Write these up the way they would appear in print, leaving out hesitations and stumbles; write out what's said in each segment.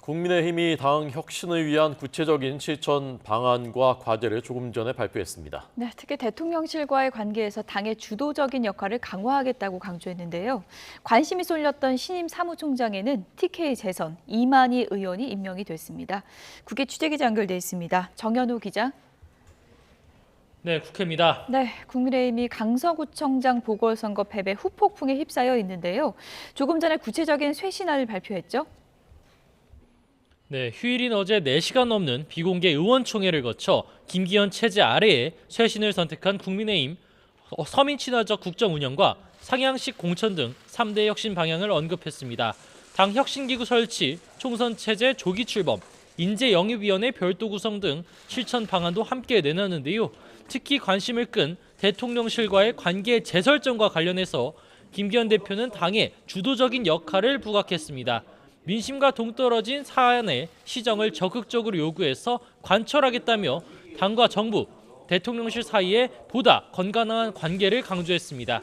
국민의힘이 당 혁신을 위한 구체적인 실천 방안과 과제를 조금 전에 발표했습니다. 네, 특히 대통령실과의 관계에서 당의 주도적인 역할을 강화하겠다고 강조했는데요. 관심이 쏠렸던 신임 사무총장에는 TK 재선 이만희 의원이 임명이 됐습니다. 국회 취재기자 연결돼 있습니다. 정현우 기자. 네, 국회입니다. 네, 국민의힘이 강서구청장 보궐선거 패배 후폭풍에 휩싸여 있는데요. 조금 전에 구체적인 쇄신안을 발표했죠. 네, 휴일인 어제 4시간 넘는 비공개 의원총회를 거쳐 김기현 체제 아래에 쇄신을 선택한 국민의힘 서민 친화적 국정 운영과 상향식 공천 등 3대 혁신 방향을 언급했습니다. 당 혁신기구 설치, 총선 체제 조기 출범, 인재영입위원회 별도 구성 등 실천 방안도 함께 내놨는데요. 특히 관심을 끈 대통령실과의 관계 재설정과 관련해서 김기현 대표는 당의 주도적인 역할을 부각했습니다. 민심과 동떨어진 사안의 시정을 적극적으로 요구해서 관철하겠다며 당과 정부, 대통령실 사이에 보다 건강한 관계를 강조했습니다.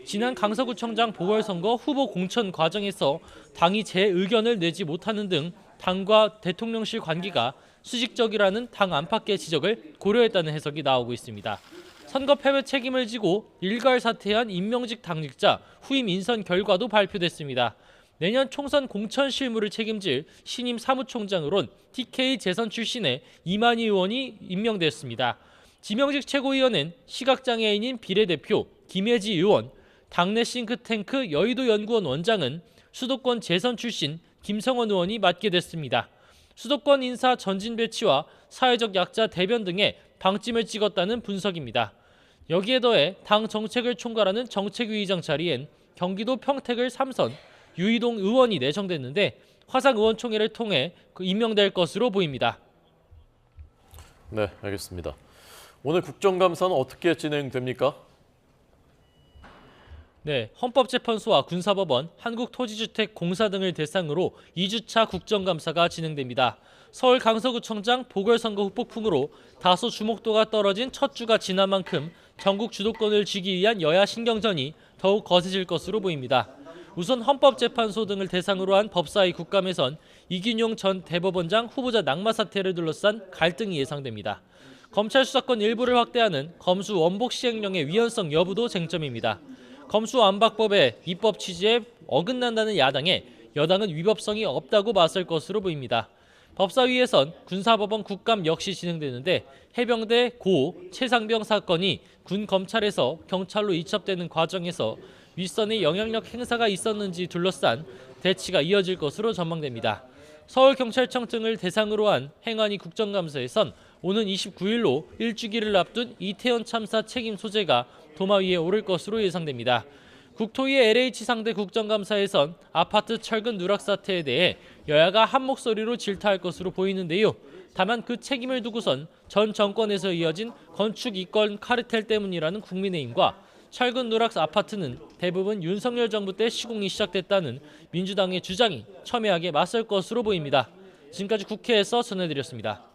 지난 강서구청장 보궐선거 후보 공천 과정에서 당이 제 의견을 내지 못하는 등 당과 대통령실 관계가 수직적이라는 당 안팎의 지적을 고려했다는 해석이 나오고 있습니다. 선거 패배 책임을 지고 일괄 사퇴한 임명직 당직자 후임 인선 결과도 발표됐습니다. 내년 총선 공천 실무를 책임질 신임 사무총장으론 TK 재선 출신의 이만희 의원이 임명됐습니다. 지명직 최고위원은 시각장애인인 비례대표 김혜지 의원, 당내 싱크탱크 여의도연구원 원장은 수도권 재선 출신 김성원 의원이 맡게 됐습니다. 수도권 인사 전진 배치와 사회적 약자 대변 등의 방침을 찍었다는 분석입니다. 여기에 더해 당 정책을 총괄하는 정책위의장 자리엔 경기도 평택을 3선 유이동 의원이 내정됐는데 화상 의원총회를 통해 임명될 것으로 보입니다. 네, 알겠습니다. 오늘 국정감사는 어떻게 진행됩니까? 네, 헌법재판소와 군사법원, 한국토지주택공사 등을 대상으로 2주차 국정감사가 진행됩니다. 서울 강서구청장 보궐선거 후폭풍으로 다소 주목도가 떨어진 첫 주가 지난 만큼 전국 주도권을 쥐기 위한 여야 신경전이 더욱 거세질 것으로 보입니다. 우선 헌법재판소 등을 대상으로 한 법사위 국감에선 이균용 전 대법원장 후보자 낙마 사태를 둘러싼 갈등이 예상됩니다. 검찰 수사권 일부를 확대하는 검수 원복 시행령의 위헌성 여부도 쟁점입니다. 검수완박법의 입법 취지에 어긋난다는 야당에 여당은 위법성이 없다고 맞설 것으로 보입니다. 법사위에선 군사법원 국감 역시 진행되는데 해병대 고 최상병 사건이 군 검찰에서 경찰로 이첩되는 과정에서 윗선의 영향력 행사가 있었는지 둘러싼 대치가 이어질 것으로 전망됩니다. 서울경찰청 등을 대상으로 한 행안위 국정감사에선 오는 29일로 일주기를 앞둔 이태원 참사 책임 소재가 도마 위에 오를 것으로 예상됩니다. 국토위의 LH 상대 국정감사에선 아파트 철근 누락 사태에 대해 여야가 한 목소리로 질타할 것으로 보이는데요. 다만 그 책임을 두고선 전 정권에서 이어진 건축 이권 카르텔 때문이라는 국민의힘과 철근 누락 아파트는 대부분 윤석열 정부 때 시공이 시작됐다는 민주당의 주장이 첨예하게 맞설 것으로 보입니다. 지금까지 국회에서 전해드렸습니다.